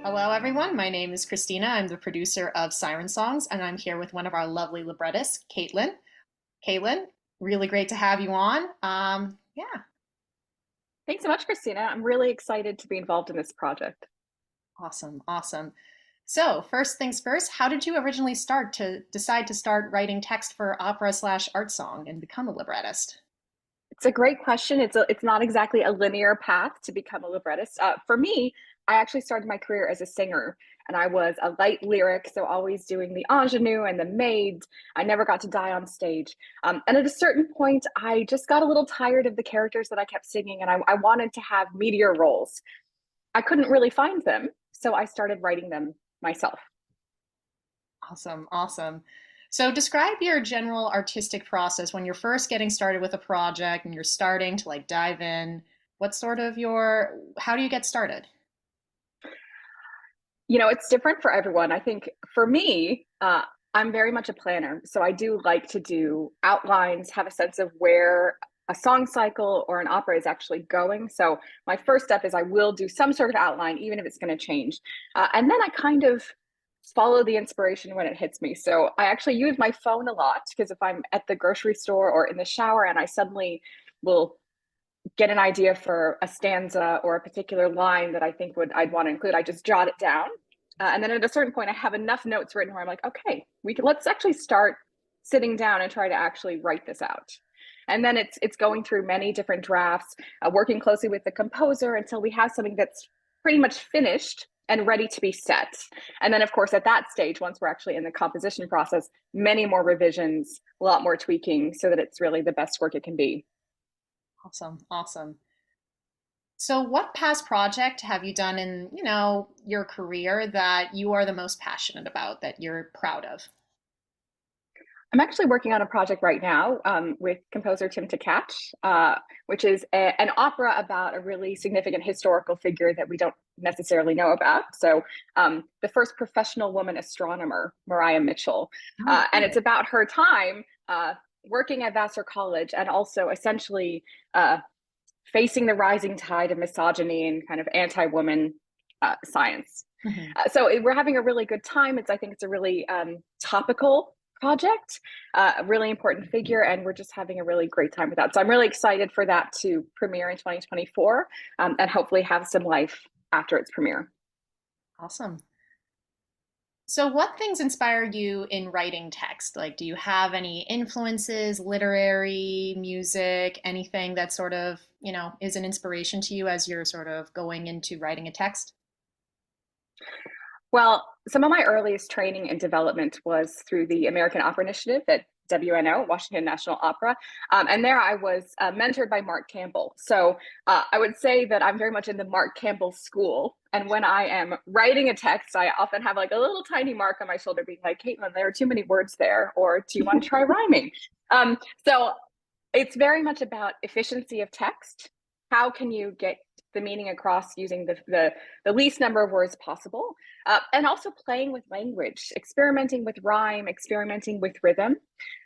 Hello, everyone. My name is Christina. I'm the producer of Siren Songs, and I'm here with one of our lovely librettists, Caitlin. Caitlin, really great to have you on. Yeah, Thanks so much, Christina. I'm really excited to be involved in this project. awesome, awesome. So, first things first, how did you originally decide to start writing text for opera slash art song and become a librettist? It's a great question. It's not exactly a linear path to become a librettist. For me, I actually started my career as a singer, and I was a light lyric, so always doing the ingenue and the maid. I never got to die on stage. And at a certain point, I just got a little tired of the characters that I kept singing, and I wanted to have meteor roles. I couldn't really find them, so I started writing them myself. Awesome, awesome. So, describe your general artistic process when you're first getting started with a project and you're starting to dive in. How do you get started? It's different for everyone. I think for me, I'm very much a planner. So I do like to do outlines, have a sense of where a song cycle or an opera is actually going. So my first step is I will do some sort of outline, even if it's going to change. And then I kind of follow the inspiration when it hits me. So I actually use my phone a lot because if I'm at the grocery store or in the shower and I suddenly will get an idea for a stanza or a particular line that I think I'd want to include, I just jot it down. And then at a certain point, I have enough notes written where I'm like, okay, let's actually start sitting down and try to actually write this out. And then it's going through many different drafts, working closely with the composer until we have something that's pretty much finished and ready to be set. And then, of course, at that stage, once we're actually in the composition process, many more revisions, a lot more tweaking so that it's really the best work it can be. Awesome, awesome. So, what past project have you done in, your career that you are the most passionate about, that you're proud of? I'm actually working on a project right now with composer Tim Tkach, which is an opera about a really significant historical figure that we don't necessarily know about. So, the first professional woman astronomer, Mariah Mitchell. Oh, And it's cool. about her time working at Vassar College and also essentially uh, facing the rising tide of misogyny and kind of anti woman science. Mhm. We're having a really good time. I think it's a really topical project, a really important figure, and we're just having a really great time with that. So I'm really excited for that to premiere in 2024 and hopefully have some life after its premiere. Awesome. So, what things inspire you in writing text? Do you have any influences, literary, music, anything that sort of, is an inspiration to you as you're sort of going into writing a text? Well, some of my earliest training and development was through the American Opera Initiative at WNO, Washington National Opera. And there I was mentored by Mark Campbell. So I would say that I'm very much in the Mark Campbell school. And when I am writing a text, I often have like a little tiny mark on my shoulder being like, Caitlin, there are too many words there. Or do you want to try rhyming? So it's very much about efficiency of text. How can you get the meaning across using the least number of words possible? And also playing with language, experimenting with rhyme, experimenting with rhythm.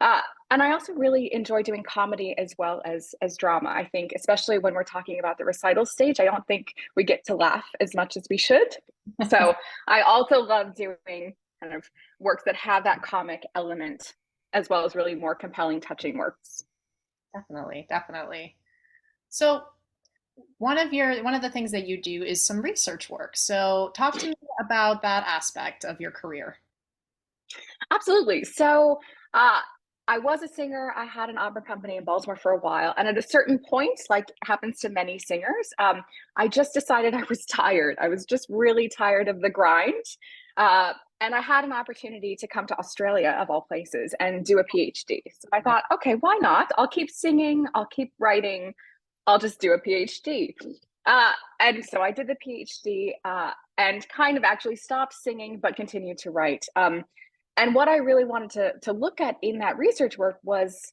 Uh, and I also really enjoy doing comedy as well as drama. I think, especially when we're talking about the recital stage, I don't think we get to laugh as much as we should. So I also love doing kind of works that have that comic element as well as really more compelling, touching works. Definitely, definitely. So, one of the things that you do is some research work. So, talk to me about that aspect of your career. Absolutely. So, uh, I was a singer. I had an opera company in Baltimore for a while. And at a certain point, like happens to many singers, I just decided I was tired. I was just really tired of the grind. And I had an opportunity to come to Australia, of all places, and do a PhD. So I thought, okay, why not? I'll keep singing, I'll keep writing, I'll just do a PhD. And so I did the PhD and kind of actually stopped singing, but continued to write. And what I really wanted to look at in that research work was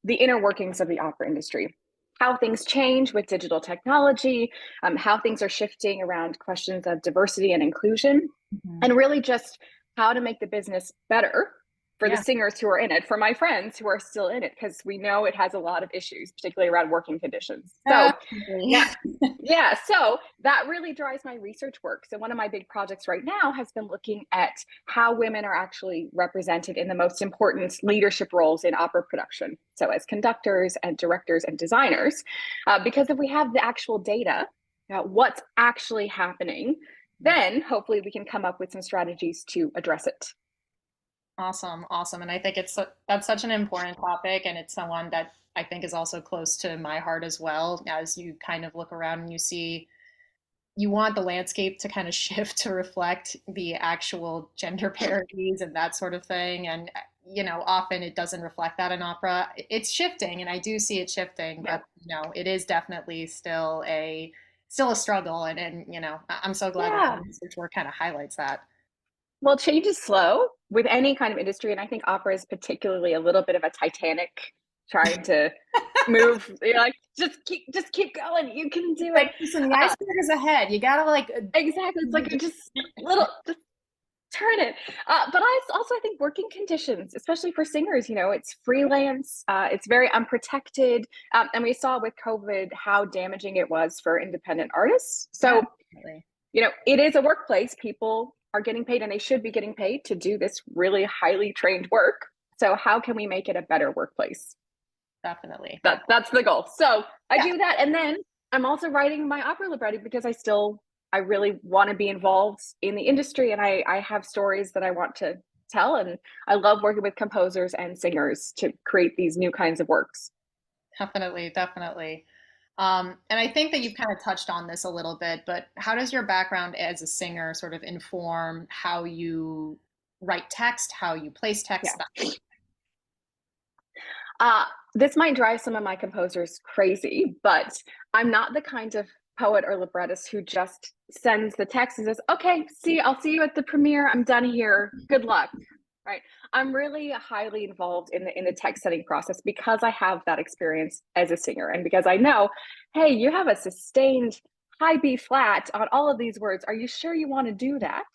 the inner workings of the opera industry, how things change with digital technology, how things are shifting around questions of diversity and inclusion, Mhm. and really just how to make the business better for the Yeah. singers who are in it, for my friends who are still in it, because we know it has a lot of issues, particularly around working conditions. So Definitely. now, yeah, so that really drives my research work. So one of my big projects right now has been looking at how women are actually represented in the most important leadership roles in opera production. So as conductors and directors and designers, because if we have the actual data about what's actually happening, then hopefully we can come up with some strategies to address it. Awesome, awesome. And I think that's such an important topic, and it's someone that I think is also close to my heart as well. As you kind of look around and you see, you want the landscape to kind of shift to reflect the actual gender parities and that sort of thing. And often it doesn't reflect that in opera. It's shifting, and I do see it shifting, Yeah. but it is definitely still a struggle. And I'm so glad that the Yeah. research work kind of highlights that. Well, change is slow with any kind of industry, and I think opera is particularly a little bit of a Titanic trying to move. You're like, just keep going. You can It's do it. like, listen, the iceberg is ahead. You gotta like Exactly. It's like you just little just turn it. But I think working conditions, especially for singers, it's freelance. It's very unprotected, and we saw with COVID how damaging it was for independent artists. yeah, So definitely. it is a workplace. People are getting paid and they should be getting paid to do this really highly trained work. So how can we make it a better workplace? Definitely, definitely. That's the goal. So I Yeah. do that. And then I'm also writing my opera libretti because I really want to be involved in the industry, and I have stories that I want to tell. And I love working with composers and singers to create these new kinds of works. Definitely, definitely. And I think that you've kind of touched on this a little bit, but how does your background as a singer sort of inform how you write text, how you place text? Yeah. Uh, this might drive some of my composers crazy, but I'm not the kind of poet or librettist who just sends the text and says, "Okay, I'll see you at the premiere. I'm done here. Good luck." Right? I'm really highly involved in the text setting process because I have that experience as a singer, and because I know, hey, you have a sustained high B flat on all of these words. Are you sure you want to do that?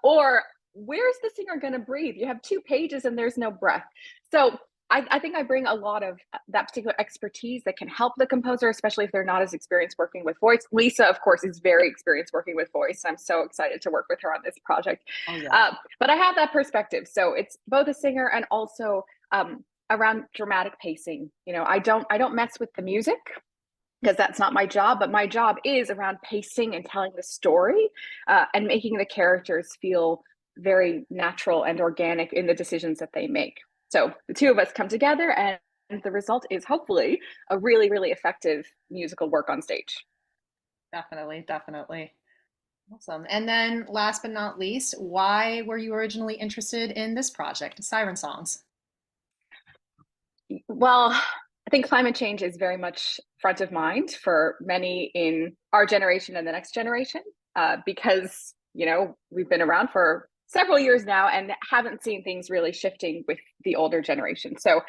Or where's the singer going to breathe? You have 2 pages and there's no breath. So I think I bring a lot of that particular expertise that can help the composer, especially if they're not as experienced working with voice. Lisa, of course, is very experienced working with voice. I'm so excited to work with her on this project. Oh yeah. But I have that perspective. So it's both a singer and also around dramatic pacing. I don't mess with the music because that's not my job, but my job is around pacing and telling the story and making the characters feel very natural and organic in the decisions that they make. So the two of us come together, and the result is hopefully a really, really effective musical work on stage. Definitely, definitely. Awesome. And then last but not least, why were you originally interested in this project, Siren Songs? Well, I think climate change is very much front of mind for many in our generation and the next generation because, we've been around for several years now and haven't seen things really shifting with the older generation. So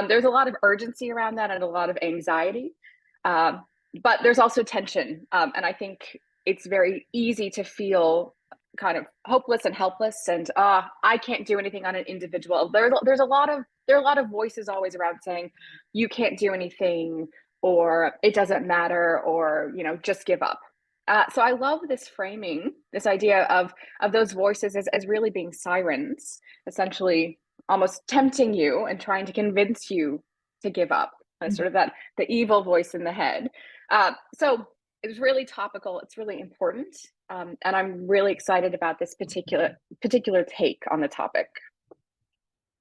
there's a lot of urgency around that and a lot of anxiety. Um, but there's also tension. And I think it's very easy to feel kind of hopeless and helpless and I can't do anything on an individual. There are a lot of voices always around saying you can't do anything or it doesn't matter or just give up. So I love this framing, this idea of those voices as really being sirens, essentially almost tempting you and trying to convince you to give up. Sort of that the evil voice in the head. So it's really topical. It's really important, and I'm really excited about this particular take on the topic.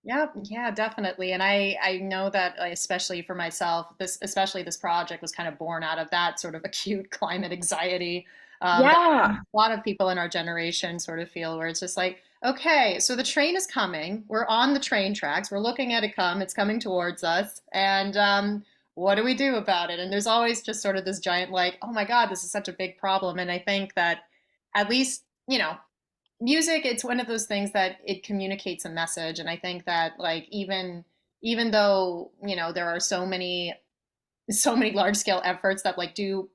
Yeah, yeah, definitely. And I know that especially for myself, especially this project was kind of born out of that sort of acute climate anxiety that a Yeah, lot of people in our generation sort of feel where it's just like, okay, so the train is coming. We're on the train tracks. We're looking at it come. It's coming towards us. And what do we do about it? And there's always just sort of this giant like, oh my God, this is such a big problem. And I think that at least, music, it's one of those things that it communicates a message. And I think that like even though there are so many large scale efforts that like do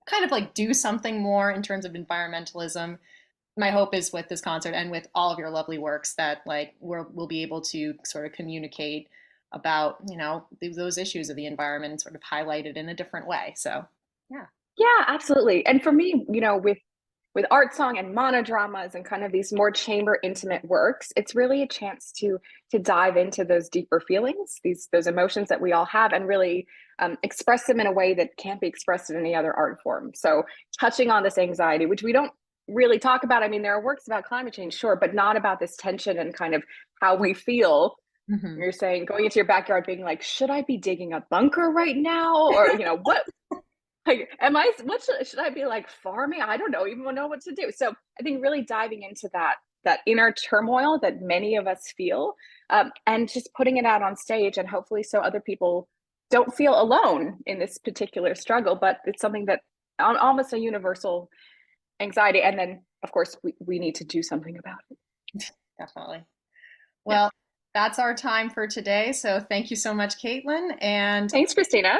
kind of like do something more in terms of environmentalism, my hope is with this concert and with all of your lovely works that like we'll be able to sort of communicate about, those issues of the environment and sort of highlight it in a different way. So, yeah. Yeah, absolutely. And for me, with art song and monodramas and kind of these more chamber intimate works, it's really a chance to dive into those deeper feelings, those emotions that we all have, and really express them in a way that can't be expressed in any other art form. So touching on this anxiety, which we don't really talk about. I mean, there are works about climate change, sure, but not about this tension and kind of how we feel. Hmm. You're saying going into your backyard being like, should I be digging a bunker right now? Or, what like, what should I be like farming? I don't know, even know what to do. So I think really diving into that inner turmoil that many of us feel, and just putting it out on stage, and hopefully so other people don't feel alone in this particular struggle, but it's something that almost a universal anxiety. And then, of course, we need to do something about it. Definitely. Yeah. Well, that's our time for today. So thank you so much, Caitlin. And Thanks, Christina.